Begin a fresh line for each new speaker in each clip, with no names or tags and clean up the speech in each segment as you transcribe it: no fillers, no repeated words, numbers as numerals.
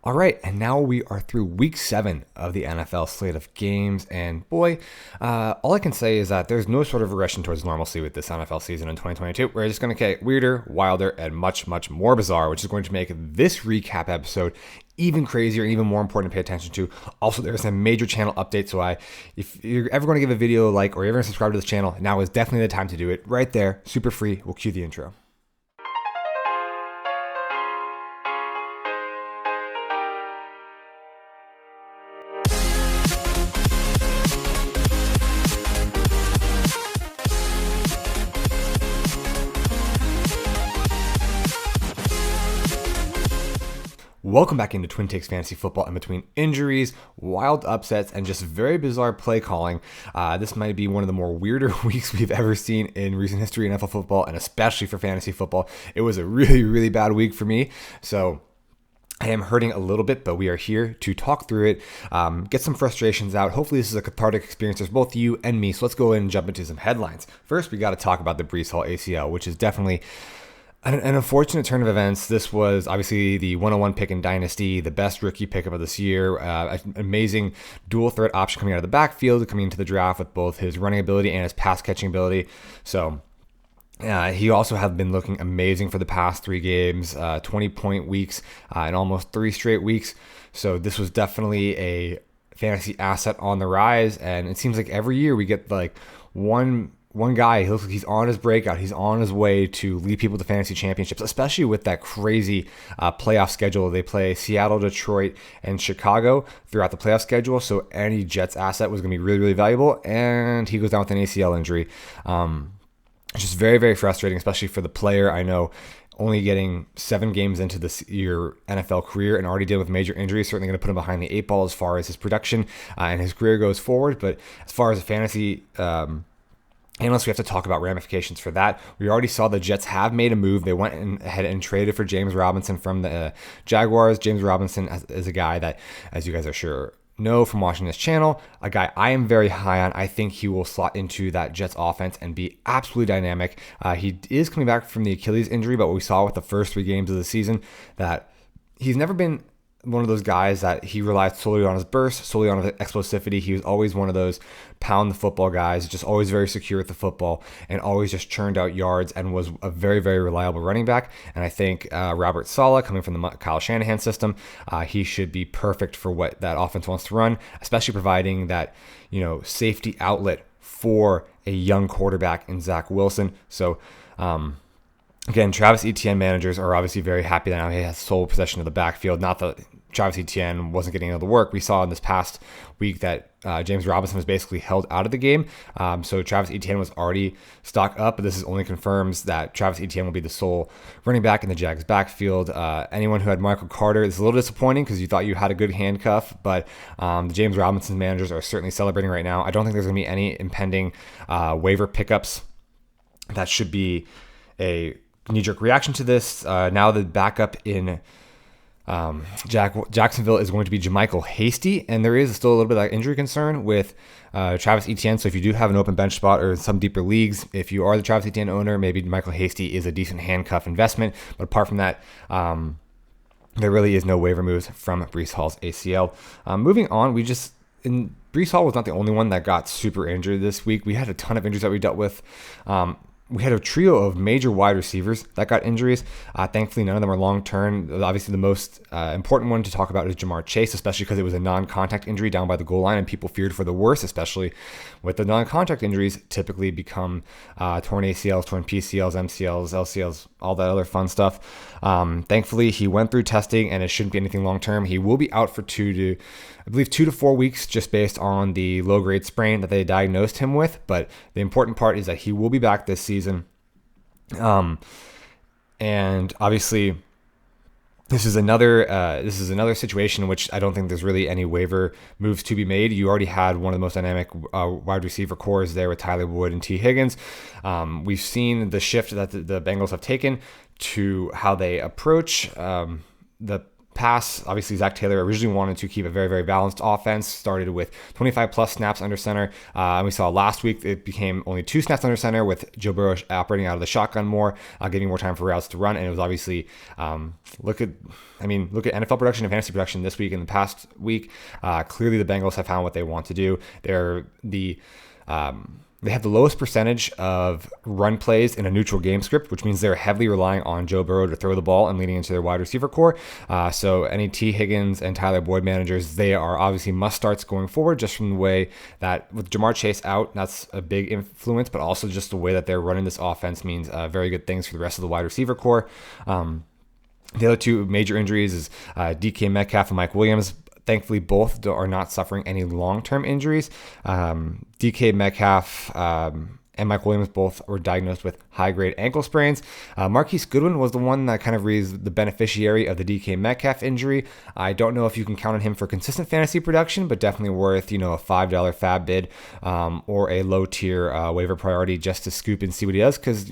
All right, and now we are through week 7 of the NFL slate of games, and boy, all I can say is that there's no sort of regression towards normalcy with this NFL season in 2022. We're just going to get weirder, wilder, and much, much more bizarre, which is going to make this recap episode even crazier and even more important to pay attention to. Also, there's a major channel update, so if you're ever going to give a video a like or you're ever going to subscribe to this channel, now is definitely the time to do it. Right there, super free. We'll cue the intro. Welcome back into TwinTakes Fantasy Football. In between injuries, wild upsets, and just very bizarre play calling, this might be one of the more weirder weeks we've ever seen in recent history in NFL football, and especially for fantasy football. It was a really, really bad week for me, so I am hurting a little bit, but we are here to talk through it, get some frustrations out. Hopefully this is a cathartic experience for both you and me, so let's go in and jump into some headlines. First, we got to talk about the Hall ACL, which is definitely an unfortunate turn of events. This was obviously the 101 pick in Dynasty, the best rookie pickup of this year. An amazing dual threat option coming out of the backfield, coming into the draft with both his running ability and his pass catching ability. So he also has been looking amazing for the past 3 games, 20-point weeks in almost 3 straight weeks. So this was definitely a fantasy asset on the rise. And it seems like every year we get like one guy, he looks like he's on his breakout. He's on his way to lead people to fantasy championships, especially with that crazy playoff schedule. They play Seattle, Detroit, and Chicago throughout the playoff schedule. So any Jets asset was going to be really, really valuable. And he goes down with an ACL injury. It's just very, very frustrating, especially for the player. I know only getting 7 games into your NFL career and already dealing with major injuries, certainly going to put him behind the 8 ball as far as his production and his career goes forward. But as far as a fantasy analysts, we have to talk about ramifications for that. We already saw the Jets have made a move. They went ahead and traded for James Robinson from the Jaguars. James Robinson is a guy that, as you guys are sure know from watching this channel, a guy I am very high on. I think he will slot into that Jets offense and be absolutely dynamic. He is coming back from the Achilles injury, but we saw with the first 3 games of the season that he's never been one of those guys that he relied solely on his burst, solely on his explosivity. He was always one of those pound the football guys, just always very secure with the football and always just churned out yards and was a very, very reliable running back. And I think Robert Saleh, coming from the Kyle Shanahan system, he should be perfect for what that offense wants to run, especially providing that, safety outlet for a young quarterback in Zach Wilson. So, again, Travis Etienne managers are obviously very happy that now he has sole possession of the backfield. Not that Travis Etienne wasn't getting all the work. We saw in this past week that James Robinson was basically held out of the game. So Travis Etienne was already stocked up, but this only confirms that Travis Etienne will be the sole running back in the Jags backfield. Anyone who had Michael Carter is a little disappointing because you thought you had a good handcuff, but the James Robinson managers are certainly celebrating right now. I don't think there's going to be any impending waiver pickups. That should be a knee-jerk reaction to this. Now the backup in Jacksonville is going to be JaMycal Hasty, and there is still a little bit of injury concern with Travis Etienne. So if you do have an open bench spot or some deeper leagues, if you are the Travis Etienne owner, maybe JaMycal Hasty is a decent handcuff investment. But apart from that, there really is no waiver moves from Breece Hall's ACL. Moving on, Breece Hall was not the only one that got super injured this week. We had a ton of injuries that we dealt with. We had a trio of major wide receivers that got injuries. Thankfully, none of them are long-term. Obviously, the most important one to talk about is Jamar Chase, especially because it was a non-contact injury down by the goal line, and people feared for the worst, especially with the non-contact injuries typically become torn ACLs, torn PCLs, MCLs, LCLs, all that other fun stuff. Thankfully, he went through testing, and it shouldn't be anything long-term. He will be out for 2 to 4 weeks just based on the low-grade sprain that they diagnosed him with. But the important part is that he will be back this season. And obviously, this is another situation in which I don't think there's really any waiver moves to be made. You already had one of the most dynamic wide receiver cores there with Tyler Wood and T. Higgins. We've seen the shift that the Bengals have taken to how they approach the pass. Obviously, Zach Taylor originally wanted to keep a very, very balanced offense, started with 25 plus snaps under center. And we saw last week it became only 2 snaps under center with Joe Burrow operating out of the shotgun more, getting more time for routes to run. And it was obviously, look at NFL production and fantasy production this week and the past week. Clearly, the Bengals have found what they want to do. They have the lowest percentage of run plays in a neutral game script, which means they're heavily relying on Joe Burrow to throw the ball and leading into their wide receiver core. So any T. Higgins and Tyler Boyd managers, they are obviously must-starts going forward, just from the way that with Jamar Chase out, that's a big influence, but also just the way that they're running this offense means very good things for the rest of the wide receiver core. The other 2 major injuries is DK Metcalf and Mike Williams. Thankfully, both are not suffering any long-term injuries. DK Metcalf and Mike Williams both were diagnosed with high-grade ankle sprains. Marquise Goodwin was the one that kind of was the beneficiary of the DK Metcalf injury. I don't know if you can count on him for consistent fantasy production, but definitely worth a $5 fab bid or a low-tier waiver priority just to scoop and see what he does. Because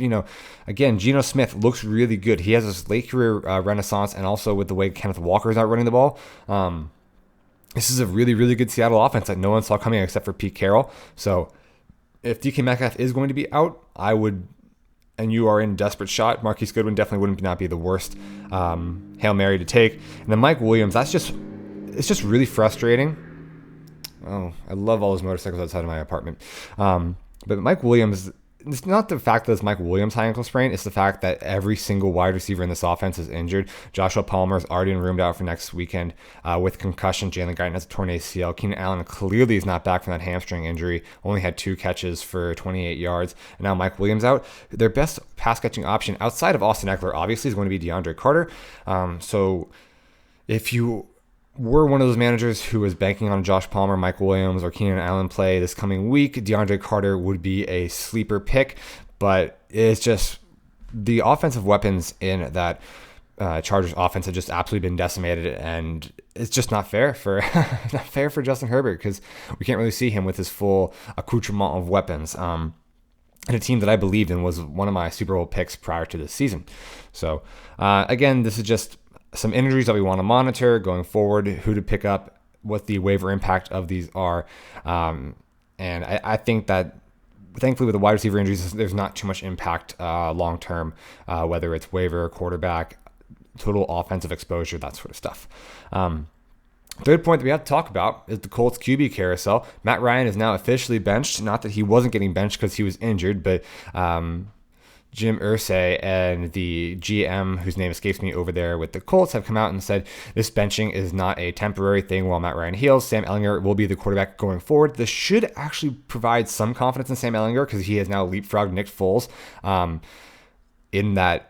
again, Geno Smith looks really good. He has this late career renaissance, and also with the way Kenneth Walker's out running the ball. This is a really, really good Seattle offense that no one saw coming except for Pete Carroll. So if DK Metcalf is going to be out, and you are in desperate shot, Marquise Goodwin definitely would not be the worst Hail Mary to take. And then Mike Williams, it's just really frustrating. Oh, I love all those motorcycles outside of my apartment. But Mike Williams, it's not the fact that it's Mike Williams' high ankle sprain. It's the fact that every single wide receiver in this offense is injured. Joshua Palmer is already roomed out for next weekend with concussion. Jalen Guyton has a torn ACL. Keenan Allen clearly is not back from that hamstring injury. Only had 2 catches for 28 yards. And now Mike Williams out. Their best pass-catching option outside of Austin Eckler, obviously, is going to be DeAndre Carter. So if you were one of those managers who was banking on Josh Palmer, Mike Williams, or Keenan Allen play this coming week, DeAndre Carter would be a sleeper pick, but it's just the offensive weapons in that Chargers offense have just absolutely been decimated, and it's just not fair for Justin Herbert, because we can't really see him with his full accoutrement of weapons. And a team that I believed in was one of my Super Bowl picks prior to this season. So again, this is just some injuries that we want to monitor going forward, who to pick up, what the waiver impact of these are. And I think that thankfully with the wide receiver injuries, there's not too much impact long-term, whether it's waiver, quarterback, total offensive exposure, that sort of stuff. Third point that we have to talk about is the Colts QB Carousel. Matt Ryan is now officially benched. Not that he wasn't getting benched because he was injured, but Jim Irsay and the GM, whose name escapes me over there with the Colts, have come out and said this benching is not a temporary thing while Matt Ryan heals. Sam Ehlinger will be the quarterback going forward. This should actually provide some confidence in Sam Ehlinger because he has now leapfrogged Nick Foles in that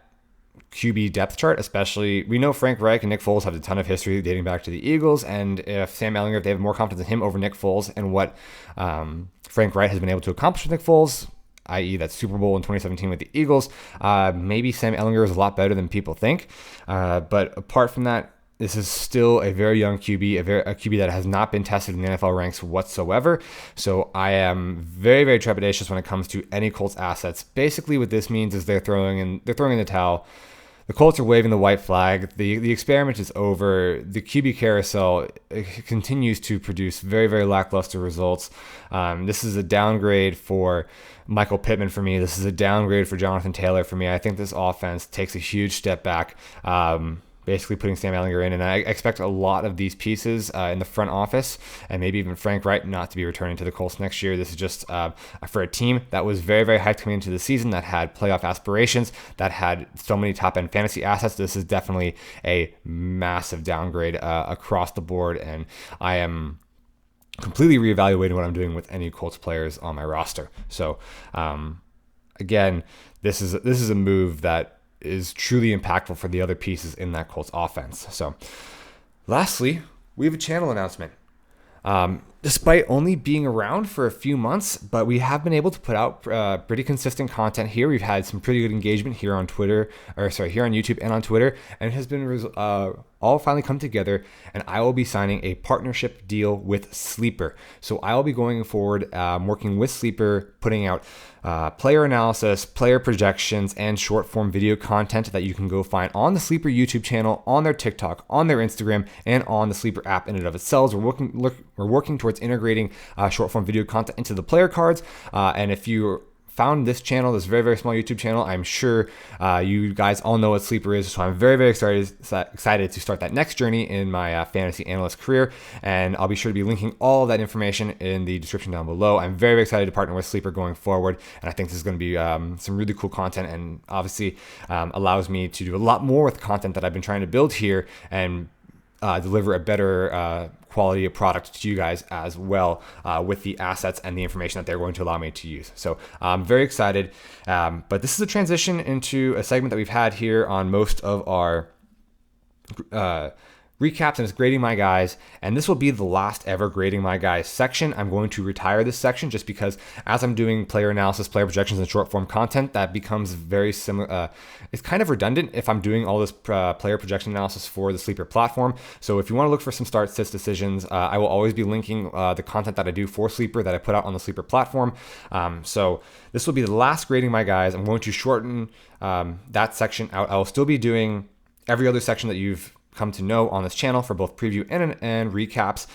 QB depth chart. Especially, we know Frank Reich and Nick Foles have a ton of history dating back to the Eagles, and if Sam Ehlinger, if they have more confidence in him over Nick Foles and what Frank Reich has been able to accomplish with Nick Foles, i.e. that Super Bowl in 2017 with the Eagles, maybe Sam Ehlinger is a lot better than people think. But apart from that, this is still a very young QB, a QB that has not been tested in the NFL ranks whatsoever. So I am very, very trepidatious when it comes to any Colts assets. Basically, what this means is they're throwing in the towel. The Colts are waving the white flag. The experiment is over. The QB carousel continues to produce very, very lackluster results. This is a downgrade for Michael Pittman for me. This is a downgrade for Jonathan Taylor for me. I think this offense takes a huge step back, basically putting Sam Ehlinger in. And I expect a lot of these pieces in the front office and maybe even Frank Reich not to be returning to the Colts next year. This is just for a team that was very, very hyped coming into the season, that had playoff aspirations, that had so many top-end fantasy assets. This is definitely a massive downgrade across the board, and I am completely reevaluating what I'm doing with any Colts players on my roster. So again, this is a move that is truly impactful for the other pieces in that Colts offense. So lastly, we have a channel announcement. despite only being around for a few months, but we have been able to put out pretty consistent content here. We've had some pretty good engagement here on here on YouTube and on Twitter, and it has been all finally come together, and I will be signing a partnership deal with Sleeper. So I will be going forward, working with Sleeper, putting out player analysis, player projections, and short form video content that you can go find on the Sleeper YouTube channel, on their TikTok, on their Instagram, and on the Sleeper app in and of itself. We're working towards integrating short form video content into the player cards. And if you found this channel, this very, very small YouTube channel, I'm sure you guys all know what Sleeper is. So I'm very, very excited to start that next journey in my fantasy analyst career. And I'll be sure to be linking all of that information in the description down below. I'm very, very excited to partner with Sleeper going forward. And I think this is going to be some really cool content, and obviously allows me to do a lot more with content that I've been trying to build here and deliver a better quality of product to you guys as well, with the assets and the information that they're going to allow me to use. So I'm very excited. But this is a transition into a segment that we've had here on most of our recaps, and it's grading my guys, and this will be the last ever grading my guys section. I'm going to retire this section just because as I'm doing player analysis, player projections, and short form content, that becomes very similar. It's kind of redundant if I'm doing all this player projection analysis for the Sleeper platform. So if you want to look for some start sits decisions, I will always be linking the content that I do for Sleeper that I put out on the Sleeper platform. So this will be the last grading my guys. I'm going to shorten that section out. I will still be doing every other section that you've come to know on this channel for both preview and recaps.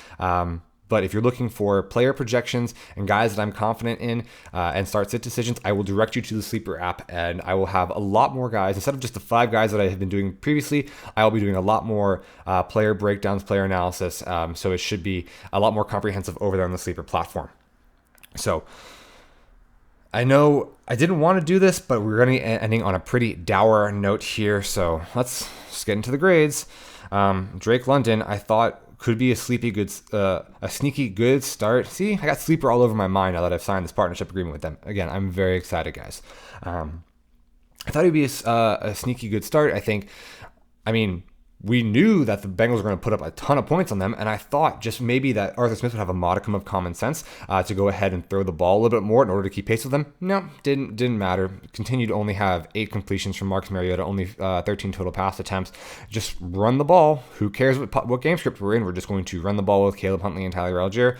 But if you're looking for player projections and guys that I'm confident in and start sit decisions, I will direct you to the Sleeper app, and I will have a lot more guys. Instead of just the 5 guys that I have been doing previously, I will be doing a lot more player breakdowns, player analysis. So it should be a lot more comprehensive over there on the Sleeper platform. So I know I didn't want to do this, but we're going to be ending on a pretty dour note here. So let's just get into the grades. Drake London, I thought could be a sneaky good start. See, I got Sleeper all over my mind now that I've signed this partnership agreement with them. Again, I'm very excited, guys. I thought he'd be a sneaky good start. I mean, we knew that the Bengals were going to put up a ton of points on them, and I thought just maybe that Arthur Smith would have a modicum of common sense to go ahead and throw the ball a little bit more in order to keep pace with them. No, didn't matter. Continued to only have 8 completions from Marcus Mariota, only 13 total pass attempts. Just run the ball. Who cares what game script we're in? We're just going to run the ball with Caleb Huntley and Tyler Algier,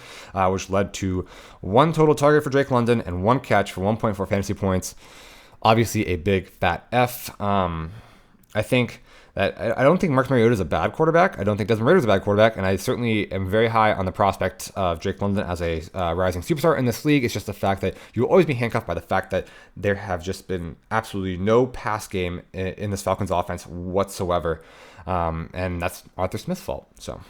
which led to 1 total target for Drake London and 1 catch for 1.4 fantasy points. Obviously a big fat F. I don't think Marcus Mariota is a bad quarterback. I don't think Desmond Ridder is a bad quarterback, and I certainly am very high on the prospect of Drake London as a rising superstar in this league. It's just the fact that you'll always be handcuffed by the fact that there have just been absolutely no pass game in this Falcons offense whatsoever, and that's Arthur Smith's fault. So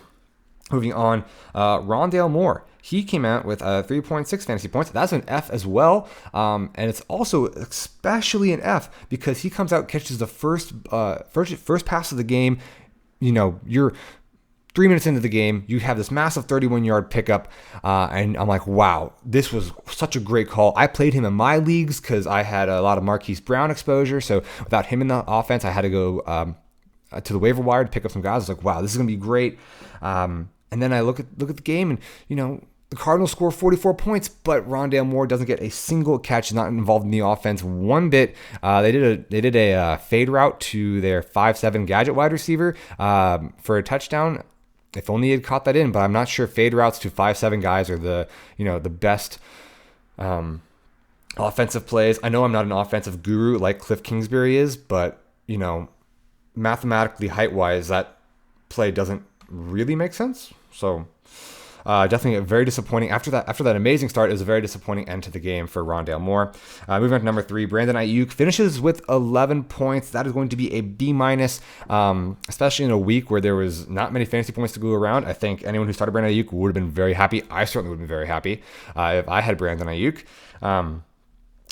moving on, Rondale Moore. He came out with 3.6 fantasy points. That's an F as well. And it's also especially an F because he comes out, catches the first pass of the game. You know, you're 3 minutes into the game. You have this massive 31-yard pickup. And I'm like, wow, this was such a great call. I played him in my leagues because I had a lot of Marquise Brown exposure. So without him in the offense, I had to go to the waiver wire to pick up some guys. I was like, wow, this is going to be great. And then I look at the game, and you know, the Cardinals score 44 points, but Rondale Moore doesn't get a single catch. Not involved in the offense one bit. They did a fade route to their 5'7" gadget wide receiver for a touchdown. If only he had caught that in, but I'm not sure fade routes to 5'7" guys are the best offensive plays. I know I'm not an offensive guru like Cliff Kingsbury is, but you know, mathematically, height-wise, that play doesn't really make sense. So definitely very disappointing. After that amazing start, it was a very disappointing end to the game for Rondale Moore. Moving on to number 3, Brandon Ayuk finishes with 11 points. That is going to be a B-, especially in a week where there was not many fantasy points to go around. I think anyone who started Brandon Ayuk would have been very happy. I certainly would have been very happy if I had Brandon Ayuk.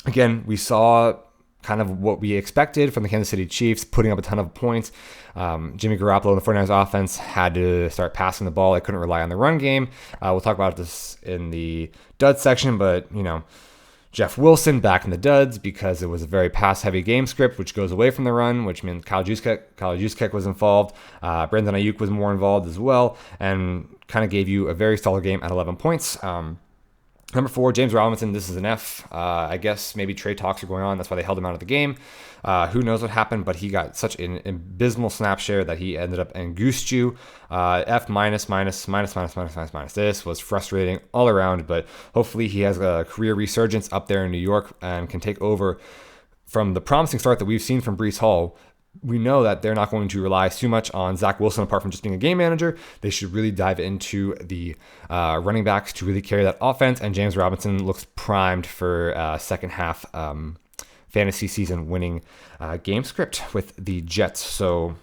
Again, we saw kind of what we expected from the Kansas City Chiefs, putting up a ton of points. Jimmy Garoppolo and the 49ers offense had to start passing the ball. They couldn't rely on the run game. We'll talk about this in the dud section, but, you know, Jeff Wilson back in the duds because it was a very pass-heavy game script, which goes away from the run, which means Kyle Juszczyk was involved. Brandon Ayuk was more involved as well. And kind of gave you a very solid game at 11 points. Number 4, James Robinson. This is an F. I guess maybe trade talks are going on. That's why they held him out of the game. Who knows what happened, but he got such an abysmal snap share that he ended up and goosed you. F minus. This was frustrating all around, but hopefully he has a career resurgence up there in New York and can take over from the promising start that we've seen from Breece Hall. We know that they're not going to rely too much on Zach Wilson apart from just being a game manager. They should really dive into the running backs to really carry that offense, and James Robinson looks primed for second half fantasy season winning game script with the Jets. So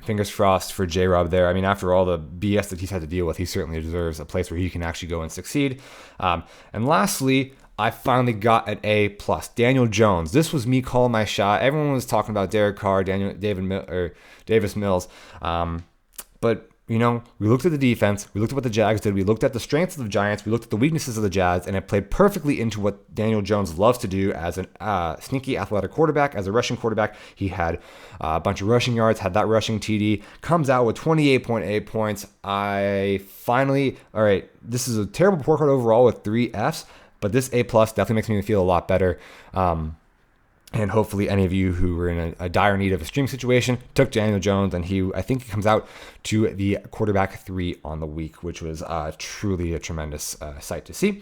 fingers crossed for J-Rob there. I mean, after all the BS that he's had to deal with, he certainly deserves a place where he can actually go and succeed. And lastly, I finally got an A+. Daniel Jones. This was me calling my shot. Everyone was talking about Derek Carr, Davis Mills. But, you know, we looked at the defense. We looked at what the Jags did. We looked at the strengths of the Giants. We looked at the weaknesses of the Jazz. And it played perfectly into what Daniel Jones loves to do as a sneaky athletic quarterback, as a rushing quarterback. He had a bunch of rushing yards, had that rushing TD, comes out with 28.8 points. All right, this is a terrible report card overall with 3 Fs. But this A+ definitely makes me feel a lot better. And hopefully any of you who were in a dire need of a stream situation took Daniel Jones, and I think he comes out to the quarterback 3 on the week, which was truly a tremendous sight to see.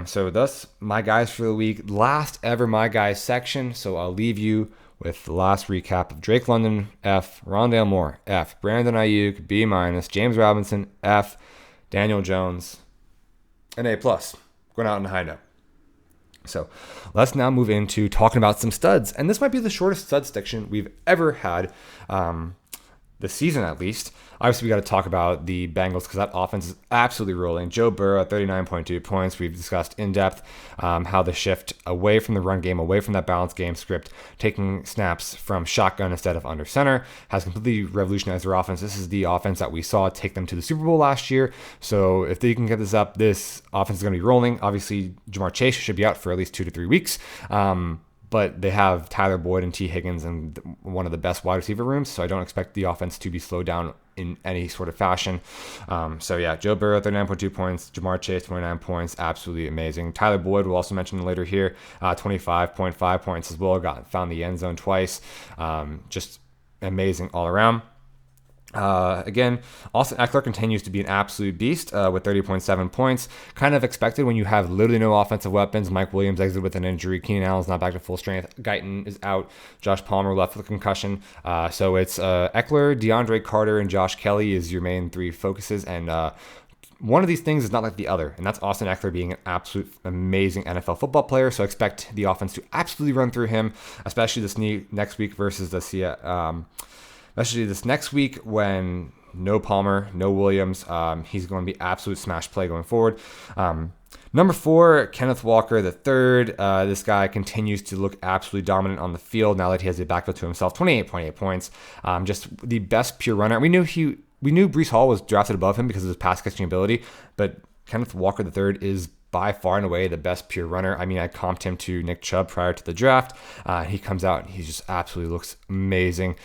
So thus, my guys for the week. Last ever my guys section. So I'll leave you with the last recap of Drake London, F, Rondale Moore, F, Brandon Ayuk, B-, James Robinson, F, Daniel Jones, an A+. Going out on a high note. So let's now move into talking about some studs. And this might be the shortest stud section we've ever had this season, at least. Obviously, we got to talk about the Bengals because that offense is absolutely rolling. Joe Burrow, 39.2 points. We've discussed in depth how the shift away from the run game, away from that balanced game script, taking snaps from shotgun instead of under center, has completely revolutionized their offense. This is the offense that we saw take them to the Super Bowl last year. So if they can get this up, this offense is going to be rolling. Obviously, Jamar Chase should be out for at least 2 to 3 weeks. But they have Tyler Boyd and T. Higgins and one of the best wide receiver rooms, so I don't expect the offense to be slowed down in any sort of fashion. So yeah, Joe Burrow, 39.2 points. Jamar Chase, 29 points. Absolutely amazing. Tyler Boyd, we'll also mention later here, 25.5 points as well. Found the end zone twice. Just amazing all around. Again, Austin Eckler continues to be an absolute beast with 30.7 points. Kind of expected when you have literally no offensive weapons. Mike Williams exited with an injury. Keenan Allen's not back to full strength. Guyton is out. Josh Palmer left with a concussion. So it's Eckler, DeAndre Carter, and Josh Kelly is your main 3 focuses. And one of these things is not like the other, and that's Austin Eckler being an absolute amazing NFL football player. So expect the offense to absolutely run through him, especially this next week versus especially this next week when no Palmer, no Williams. He's going to be absolute smash play going forward. Number 4, Kenneth Walker III. This guy continues to look absolutely dominant on the field now that he has the backfield to himself. 28.8 points. Just the best pure runner. We knew Breece Hall was drafted above him because of his pass catching ability, but Kenneth Walker III is by far and away the best pure runner. I mean, I comped him to Nick Chubb prior to the draft. He comes out and he just absolutely looks amazing.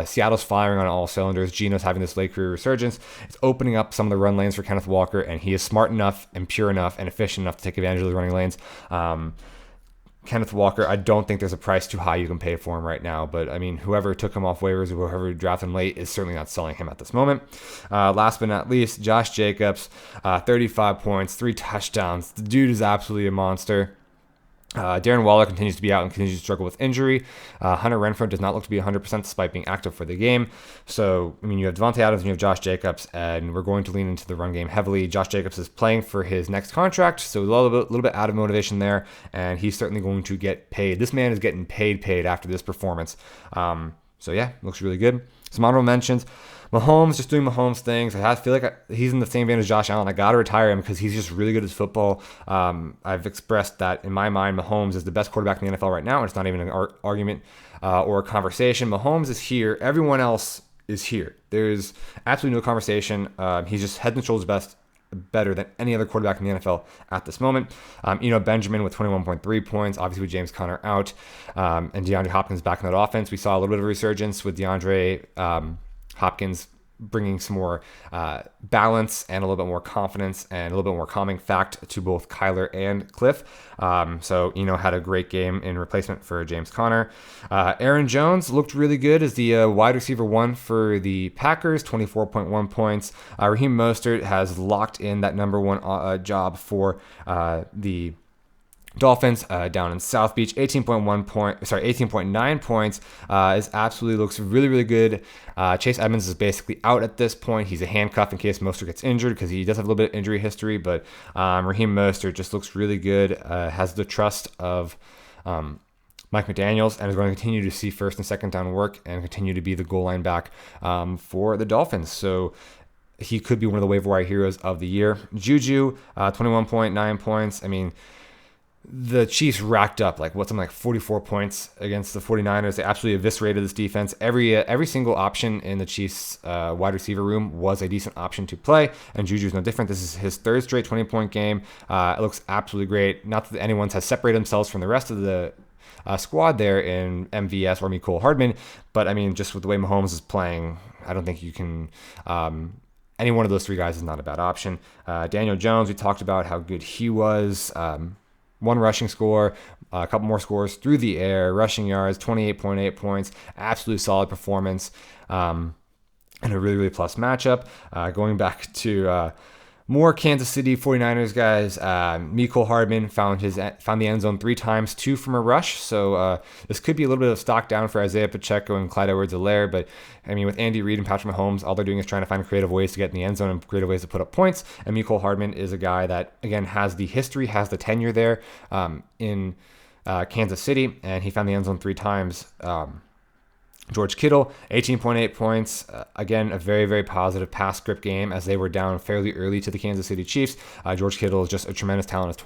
Seattle's firing on all cylinders. Geno's having this late career resurgence. It's opening up some of the run lanes for Kenneth Walker, and he is smart enough and pure enough and efficient enough to take advantage of the running lanes. Kenneth Walker, I don't think there's a price too high you can pay for him right now. But, I mean, whoever took him off waivers or whoever drafted him late is certainly not selling him at this moment. Last but not least, Josh Jacobs, 35 points, 3 touchdowns. The dude is absolutely a monster. Darren Waller continues to be out and continues to struggle with injury. Hunter Renfrow does not look to be 100% despite being active for the game. So, I mean, you have Devontae Adams and you have Josh Jacobs, and we're going to lean into the run game heavily. Josh Jacobs is playing for his next contract, so a little bit out of motivation there, and he's certainly going to get paid. This man is getting paid after this performance. So, yeah, looks really good. Some honorable mentions. Mahomes, just doing Mahomes things. I feel like he's in the same vein as Josh Allen. I got to retire him because he's just really good at football. I've expressed that in my mind, Mahomes is the best quarterback in the NFL right now, and it's not even an argument or a conversation. Mahomes is here. Everyone else is here. There's absolutely no conversation. He's just head and shoulders better than any other quarterback in the NFL at this moment. Benjamin with 21.3 points, obviously with James Conner out, and DeAndre Hopkins back in that offense. We saw a little bit of a resurgence with DeAndre Hopkins bringing some more balance and a little bit more confidence and a little bit more calming fact to both Kyler and Cliff. So Eno had a great game in replacement for James Conner. Aaron Jones looked really good as the wide receiver 1 for the Packers, 24.1 points. Raheem Mostert has locked in that number 1 job for the Dolphins down in South Beach, 18.9 points. Is absolutely looks really, really good. Chase Edmonds is basically out at this point. He's a handcuff in case Mostert gets injured because he does have a little bit of injury history. But Raheem Mostert just looks really good. Has the trust of Mike McDaniels and is going to continue to see first and second down work and continue to be the goal line back for the Dolphins. So he could be one of the waiver wire heroes of the year. Juju, 21.9 points. I mean, the Chiefs racked up something like 44 points against the 49ers. They absolutely eviscerated this defense. Every single option in the Chiefs wide receiver room was a decent option to play, and Juju's no different. This is his third straight 20-point game. It looks absolutely great. Not that anyone has separated themselves from the rest of the squad there in MVS or Mecole Hardman, but I mean, just with the way Mahomes is playing, I don't think you can... any one of those 3 guys is not a bad option. Daniel Jones, we talked about how good he was. 1 rushing score, a couple more scores through the air, rushing yards, 28.8 points, absolutely solid performance, and a really, really plus matchup. Going back to more Kansas City 49ers guys, Mecole Hardman found the end zone 3 times, 2 from a rush. So this could be a little bit of stock down for Isaiah Pacheco and Clyde Edwards-Helaire. But I mean, with Andy Reid and Patrick Mahomes, all they're doing is trying to find creative ways to get in the end zone and creative ways to put up points. And Mecole Hardman is a guy that, again, has the history, has the tenure there in Kansas City, and he found the end zone 3 times. George Kittle, 18.8 points. Again, a very, very positive pass script game as they were down fairly early to the Kansas City Chiefs. George Kittle is just a tremendous talent as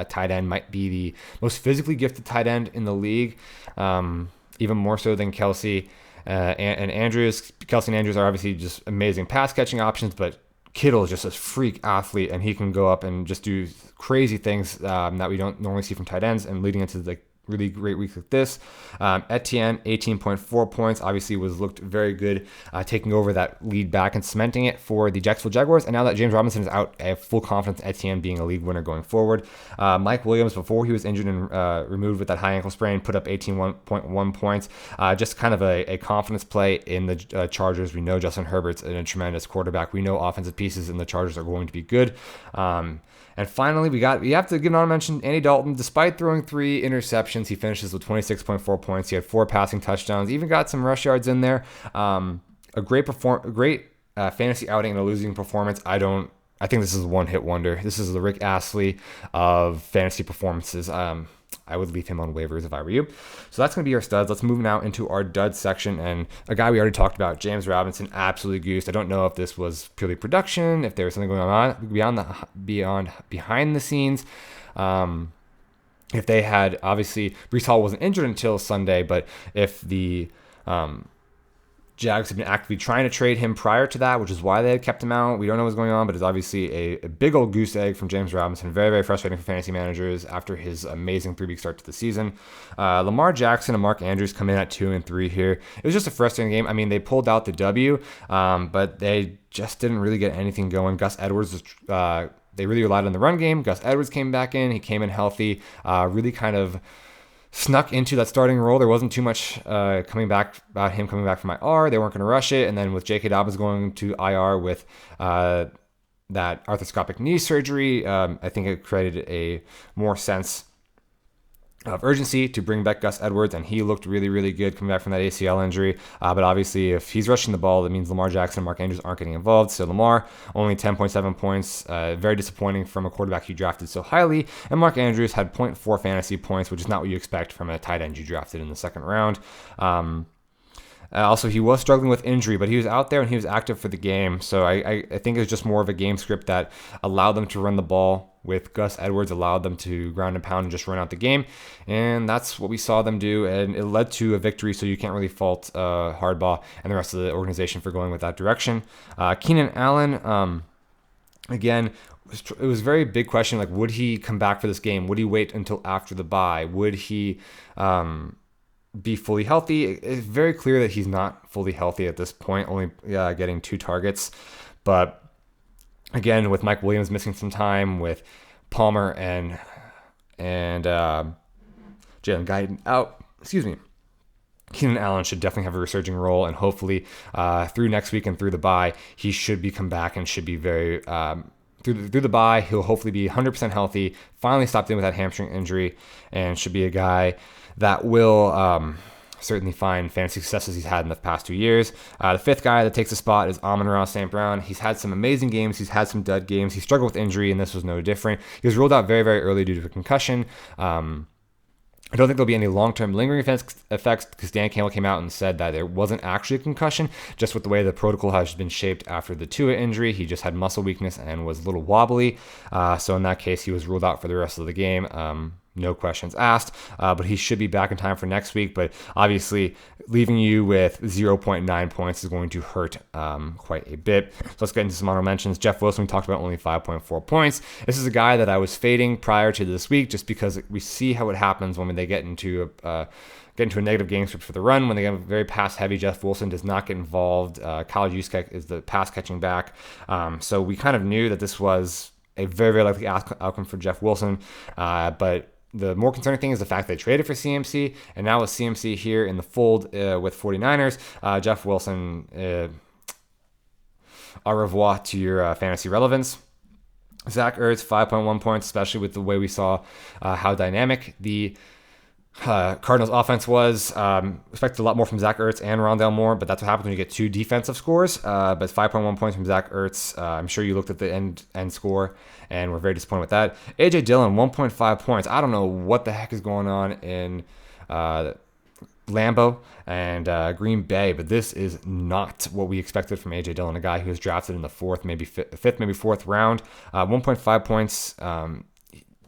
tight end, might be the most physically gifted tight end in the league, even more so than Kelsey and Andrews. Kelsey and Andrews are obviously just amazing pass catching options, but Kittle is just a freak athlete, and he can go up and just do crazy things that we don't normally see from tight ends, and leading into the really great week like this. Etienne, 18.4 points, obviously looked very good, taking over that lead back and cementing it for the Jacksonville Jaguars. And now that James Robinson is out, I have full confidence in Etienne being a league winner going forward. Mike Williams, before he was injured and removed with that high ankle sprain, put up 18.1 points. Just kind of a confidence play in the Chargers. We know Justin Herbert's a tremendous quarterback. We know offensive pieces in the Chargers are going to be good. And finally, we have to give an honor mention, Andy Dalton. Despite throwing 3 interceptions, he finishes with 26.4 points. He had 4 passing touchdowns, even got some rush yards in there. A great fantasy outing and a losing performance. I think this is a one-hit wonder. This is the Rick Astley of fantasy performances. I would leave him on waivers if I were you. So that's going to be our studs. Let's move now into our duds section. And a guy we already talked about, James Robinson, absolutely goosed. I don't know if this was purely production, if there was something going on behind the scenes. If they had, obviously, Breece Hall wasn't injured until Sunday, but if the Jags have been actively trying to trade him prior to that, which is why they had kept him out. We don't know what's going on, but it's obviously a big old goose egg from James Robinson. Very, very frustrating for fantasy managers after his amazing 3-week start to the season. Lamar Jackson and Mark Andrews come in at 2 and 3 here. It was just a frustrating game. I mean, they pulled out the W, but they just didn't really get anything going. Gus Edwards they really relied on the run game. Gus Edwards came back in. He came in healthy, really kind of snuck into that starting role. There wasn't too much coming back from IR. They weren't going to rush it. And then with J.K. Dobbins going to IR with that arthroscopic knee surgery, I think it created a more sense of urgency to bring back Gus Edwards, and he looked really, really good coming back from that ACL injury. But obviously, if he's rushing the ball, that means Lamar Jackson and Mark Andrews aren't getting involved. So Lamar, only 10.7 points, very disappointing from a quarterback you drafted so highly. And Mark Andrews had 0.4 fantasy points, which is not what you expect from a tight end you drafted in the second round. Also, he was struggling with injury, but he was out there and he was active for the game. So I think it was just more of a game script that allowed them to run the ball with Gus Edwards, allowed them to ground and pound and just run out the game. And that's what we saw them do, and it led to a victory, so you can't really fault Harbaugh and the rest of the organization for going with that direction. Keenan Allen, again, it was a very big question, would he come back for this game? Would he wait until after the bye? Would he be fully healthy. It's very clear that he's not fully healthy at this point, only getting 2 targets. But again, with Mike Williams missing some time, with Palmer and Jalen Guyton out, Keenan Allen should definitely have a resurging role, and hopefully through next week and through the bye, he should be come back and should be very through the bye. He'll hopefully be 100% healthy, finally stop dealing with that hamstring injury, and should be a guy that will certainly find fantasy successes he's had in the past 2 years. The 5th guy that takes the spot is Amon-Ra St. Brown. He's had some amazing games. He's had some dud games. He struggled with injury, and this was no different. He was ruled out very, very early due to a concussion. I don't think there'll be any long-term lingering effects because Dan Campbell came out and said that it wasn't actually a concussion, just with the way the protocol has been shaped after the Tua injury. He just had muscle weakness and was a little wobbly. So in that case, he was ruled out for the rest of the game. No questions asked, but he should be back in time for next week. But obviously, leaving you with 0.9 points is going to hurt quite a bit. So let's get into some honorable mentions. Jeff Wilson, we talked about, only 5.4 points. This is a guy that I was fading prior to this week just because we see how it happens when they get into a negative game script for the run. When they get very pass heavy, Jeff Wilson does not get involved. Kyle Juszczyk is the pass catching back. So we kind of knew that this was a very, very likely outcome for Jeff Wilson. But the more concerning thing is the fact they traded for CMC, and now with CMC here in the fold with 49ers, Jeff Wilson, au revoir to your fantasy relevance. Zach Ertz, 5.1 points, especially with the way we saw how dynamic the Cardinals offense was. Expected a lot more from Zach Ertz and Rondale Moore, but that's what happens when you get 2 defensive scores. But 5.1 points from Zach Ertz. I'm sure you looked at the end score and were very disappointed with that. AJ Dillon, 1.5 points. I don't know what the heck is going on in Lambeau and Green Bay, but this is not what we expected from AJ Dillon, a guy who was drafted in the 4th, maybe 5th, maybe 4th round. 1.5 points.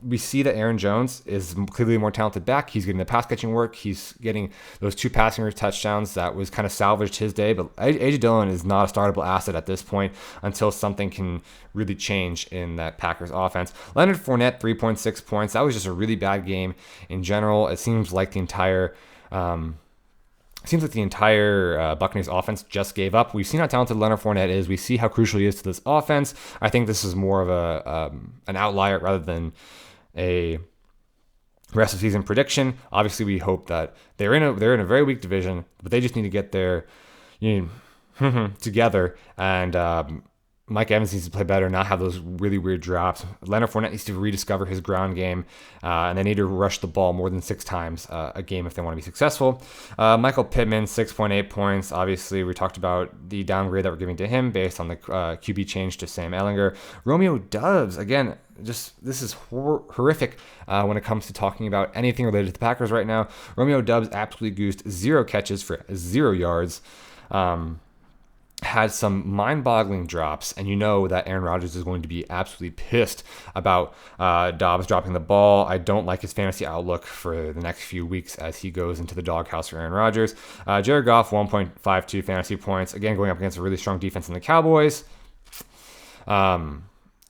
We see that Aaron Jones is clearly a more talented back. He's getting the pass catching work. He's getting those 2 passing touchdowns that was kind of salvaged his day. But AJ Dillon is not a startable asset at this point until something can really change in that Packers offense. Leonard Fournette, 3.6 points. That was just a really bad game in general. It seems like the entire Buccaneers offense just gave up. We've seen how talented Leonard Fournette is. We see how crucial he is to this offense. I think this is more of an outlier rather than a rest of season prediction. Obviously, we hope that they're in a very weak division, but they just need to get their together. And Mike Evans needs to play better, not have those really weird drops. Leonard Fournette needs to rediscover his ground game, and they need to rush the ball more than 6 times a game if they want to be successful. Michael Pittman, 6.8 points. Obviously, we talked about the downgrade that we're giving to him based on the QB change to Sam Ehlinger. Romeo Doubs, again, this is horrific when it comes to talking about anything related to the Packers right now. Romeo Doubs absolutely goosed 0 catches for 0 yards. Had some mind-boggling drops, and you know that Aaron Rodgers is going to be absolutely pissed about Dobbs dropping the ball. I don't like his fantasy outlook for the next few weeks as he goes into the doghouse for Aaron Rodgers. Jared Goff, 1.52 fantasy points, again going up against a really strong defense in the Cowboys.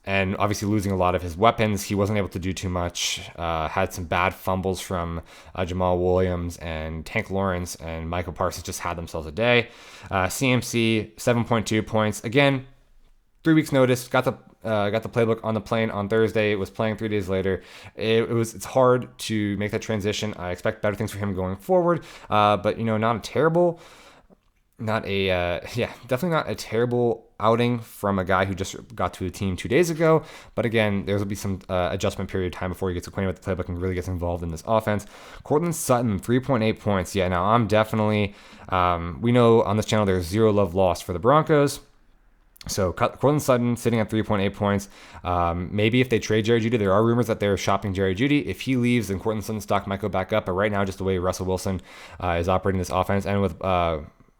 And obviously losing a lot of his weapons. He wasn't able to do too much. Had some bad fumbles from Jamal Williams and Tank Lawrence, and Michael Parsons just had themselves a day. CMC, 7.2 points. Again, 3 weeks notice. Got the playbook on the plane on Thursday. It was playing 3 days later. It's hard to make that transition. I expect better things for him going forward. But definitely not a terrible outing from a guy who just got to the team 2 days ago. But again, there will be some adjustment period of time before he gets acquainted with the playbook and really gets involved in this offense. Cortland Sutton, 3.8 points. Yeah, now I'm definitely, we know on this channel there's 0 love lost for the Broncos. So Cortland Sutton sitting at 3.8 points. Maybe if they trade Jerry Jeudy, there are rumors that they're shopping Jerry Jeudy. If he leaves, then Cortland Sutton's stock might go back up. But right now, just the way Russell Wilson is operating this offense, and with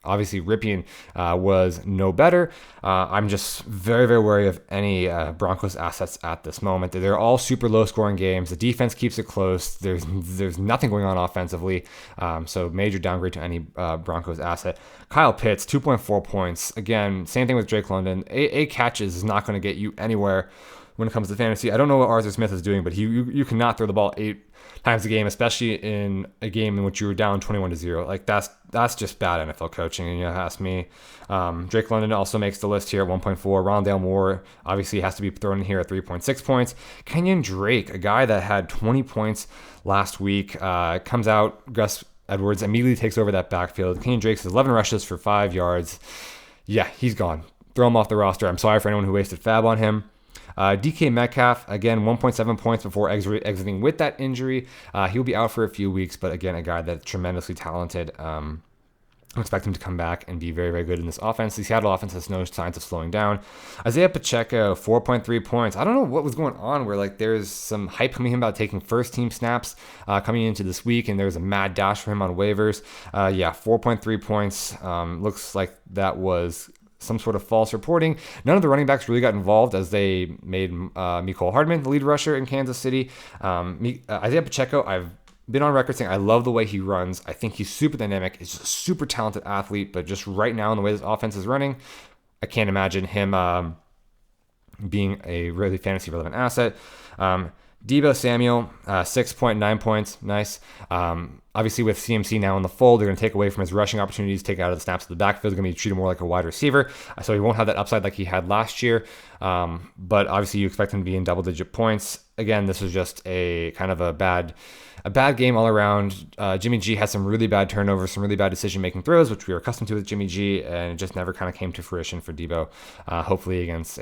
obviously Ripien was no better. I'm just very, very wary of any Broncos assets at this moment. They're all super low scoring games. The defense keeps it close. There's nothing going on offensively. So major downgrade to any Broncos asset. Kyle Pitts, 2.4 points. Again, same thing with Drake London. 8 catches is not going to get you anywhere when it comes to fantasy. I don't know what Arthur Smith is doing, but you cannot throw the ball 8 times a game, especially in a game in which you were down 21-0. Like that's just bad NFL coaching. And you ask me. Drake London also makes the list here at 1.4. Rondale Moore obviously has to be thrown in here at 3.6 points. Kenyon Drake, a guy that had 20 points last week, comes out. Gus Edwards immediately takes over that backfield. Kenyon Drake has 11 rushes for 5 yards. Yeah, he's gone. Throw him off the roster. I'm sorry for anyone who wasted fab on him. DK Metcalf, again, 1.7 points before exiting with that injury. He'll be out for a few weeks, but again, a guy that's tremendously talented. I expect him to come back and be very, very good in this offense. The Seattle offense has no signs of slowing down. Isaiah Pacheco, 4.3 points. I don't know what was going on where there's some hype coming in about taking first-team snaps coming into this week, and there's a mad dash for him on waivers. 4.3 points. Looks like that was some sort of false reporting. None of the running backs really got involved as they made Mecole Hardman the lead rusher in Kansas City. Isaiah Pacheco, I've been on record saying I love the way he runs. I think he's super dynamic. He's just a super talented athlete, but just right now in the way this offense is running, I can't imagine him being a really fantasy relevant asset. Deebo Samuel, 6.9 points. Nice. Obviously, with CMC now in the fold, they're going to take away from his rushing opportunities, take out of the snaps of the backfield. They're going to be treated more like a wide receiver. So he won't have that upside like he had last year. But obviously, you expect him to be in double-digit points. Again, this was just a kind of a bad game all around. Jimmy G had some really bad turnovers, some really bad decision-making throws, which we were accustomed to with Jimmy G, and it just never kind of came to fruition for Deebo. Hopefully, against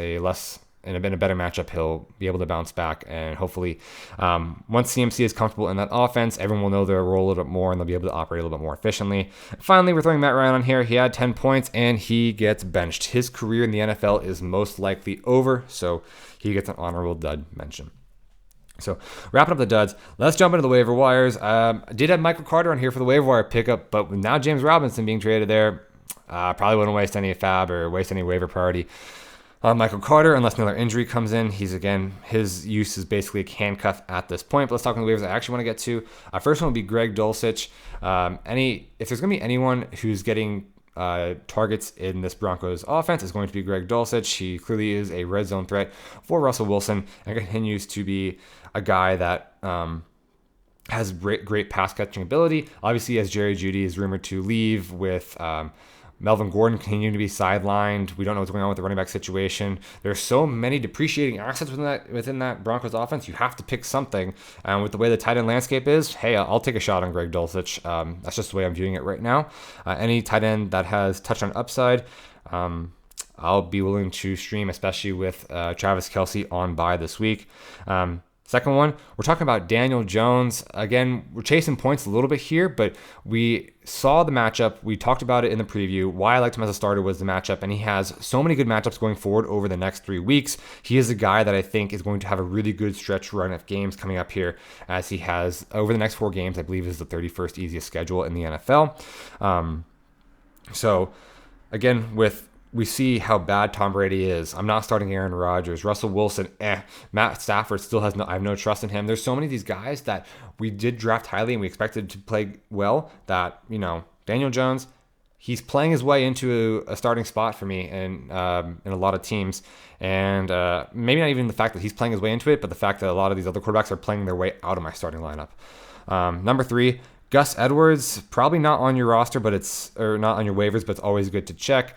in a better matchup, he'll be able to bounce back. And hopefully, once CMC is comfortable in that offense, everyone will know their role a little bit more and they'll be able to operate a little bit more efficiently. Finally, we're throwing Matt Ryan on here. He had 10 points and he gets benched. His career in the NFL is most likely over, so he gets an honorable dud mention. So wrapping up the duds, let's jump into the waiver wires. I did have Michael Carter on here for the waiver wire pickup, but with now James Robinson being traded there, probably wouldn't waste any fab or waste any waiver priority on Michael Carter unless another injury comes in. His use is basically a handcuff at this point. But let's talk on the waivers I actually want to get to. First one will be Greg Dulcich. If there's going to be anyone who's getting targets in this Broncos offense, is going to be Greg Dulcich. He clearly is a red zone threat for Russell Wilson and continues to be a guy that has great pass catching ability. Obviously, as Jerry Jeudy is rumored to leave with Melvin Gordon continuing to be sidelined. We don't know what's going on with the running back situation. There's so many depreciating assets within that Broncos offense. You have to pick something. And with the way the tight end landscape is, hey, I'll take a shot on Greg Dulcich. That's just the way I'm viewing it right now. Any tight end that has touchdown upside, I'll be willing to stream, especially with Travis Kelce on bye this week. Second one, we're talking about Daniel Jones. Again, we're chasing points a little bit here, but we saw the matchup. We talked about it in the preview. Why I liked him as a starter was the matchup, and he has so many good matchups going forward over the next 3 weeks. He is a guy that I think is going to have a really good stretch run of games coming up here, as he has over the next 4 games, I believe is the 31st easiest schedule in the NFL. So again, we see how bad Tom Brady is. I'm not starting Aaron Rodgers. Russell Wilson, Matt Stafford I have no trust in him. There's so many of these guys that we did draft highly and we expected to play well that, Daniel Jones, he's playing his way into a starting spot for me in a lot of teams. And maybe not even the fact that he's playing his way into it, but the fact that a lot of these other quarterbacks are playing their way out of my starting lineup. Number 3, Gus Edwards, probably not on your roster, or not on your waivers, but it's always good to check.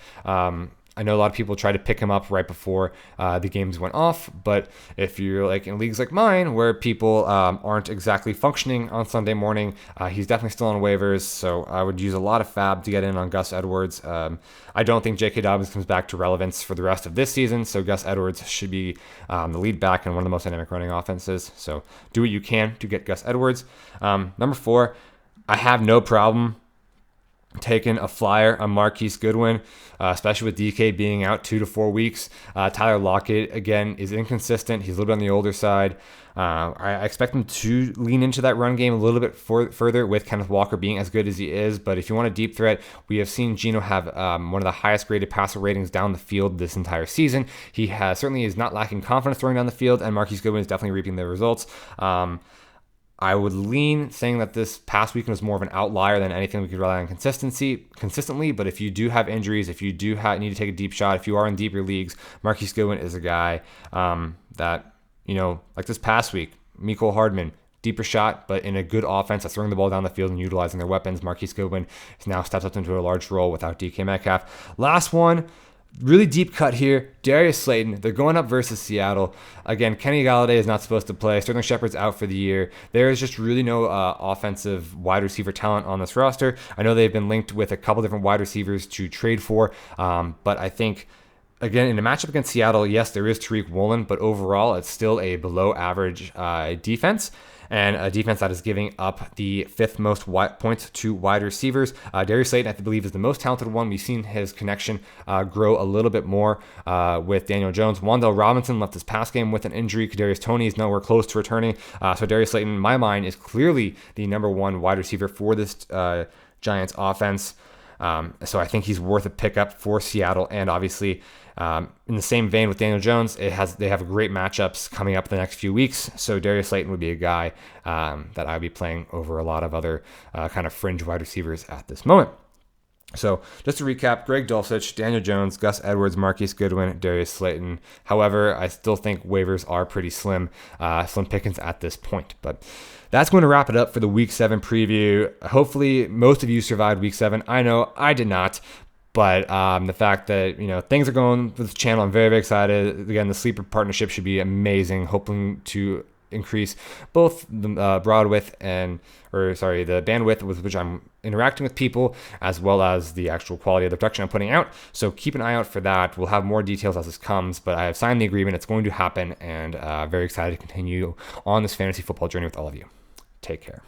I know a lot of people try to pick him up right before the games went off, but if you're in leagues like mine where people aren't exactly functioning on Sunday morning, he's definitely still on waivers, so I would use a lot of fab to get in on Gus Edwards. I don't think J.K. Dobbins comes back to relevance for the rest of this season, so Gus Edwards should be the lead back in one of the most dynamic running offenses, so do what you can to get Gus Edwards. Number 4, I have no problem taking a flyer on Marquise Goodwin, especially with DK being out 2 to 4 weeks. Tyler Lockett, again, is inconsistent. He's a little bit on the older side. I expect him to lean into that run game a little bit further with Kenneth Walker being as good as he is. But if you want a deep threat, we have seen Geno have one of the highest graded passer ratings down the field this entire season. He certainly is not lacking confidence throwing down the field, and Marquise Goodwin is definitely reaping the results. I would lean saying that this past weekend was more of an outlier than anything we could rely on consistently. But if you do have injuries, if you do need to take a deep shot, if you are in deeper leagues, Marquise Goodwin is a guy that, like this past week, Mecole Hardman, deeper shot, but in a good offense that's throwing the ball down the field and utilizing their weapons. Marquise Goodwin has now stepped up into a large role without DK Metcalf. Last one, really deep cut here. Darius Slayton, they're going up versus Seattle. Again, Kenny Galladay is not supposed to play. Sterling Shepard's out for the year. There is just really no offensive wide receiver talent on this roster. I know they've been linked with a couple different wide receivers to trade for, but I think, again, in a matchup against Seattle, yes, there is Tariq Woolen, but overall, it's still a below average defense, and a defense that is giving up the fifth most points to wide receivers. Darius Slayton, I believe, is the most talented one. We've seen his connection grow a little bit more with Daniel Jones. Wan'Dale Robinson left this past game with an injury. Kadarius Toney is nowhere close to returning. So Darius Slayton, in my mind, is clearly the number one wide receiver for this Giants offense. So I think he's worth a pickup for Seattle, and obviously in the same vein with Daniel Jones, they have great matchups coming up the next few weeks. So Darius Slayton would be a guy that I'd be playing over a lot of other kind of fringe wide receivers at this moment. So just to recap, Greg Dulcich, Daniel Jones, Gus Edwards, Marquise Goodwin, Darius Slayton. However, I still think waivers are pretty slim pickings at this point. But that's going to wrap it up for the Week 7 preview. Hopefully, most of you survived Week 7. I know I did not. But the fact that, things are going with the channel, I'm very, very excited. Again, the Sleeper partnership should be amazing, hoping to increase both the the bandwidth with which I'm interacting with people, as well as the actual quality of the production I'm putting out. So keep an eye out for that. We'll have more details as this comes, but I have signed the agreement. It's going to happen, and very excited to continue on this fantasy football journey with all of you. Take care.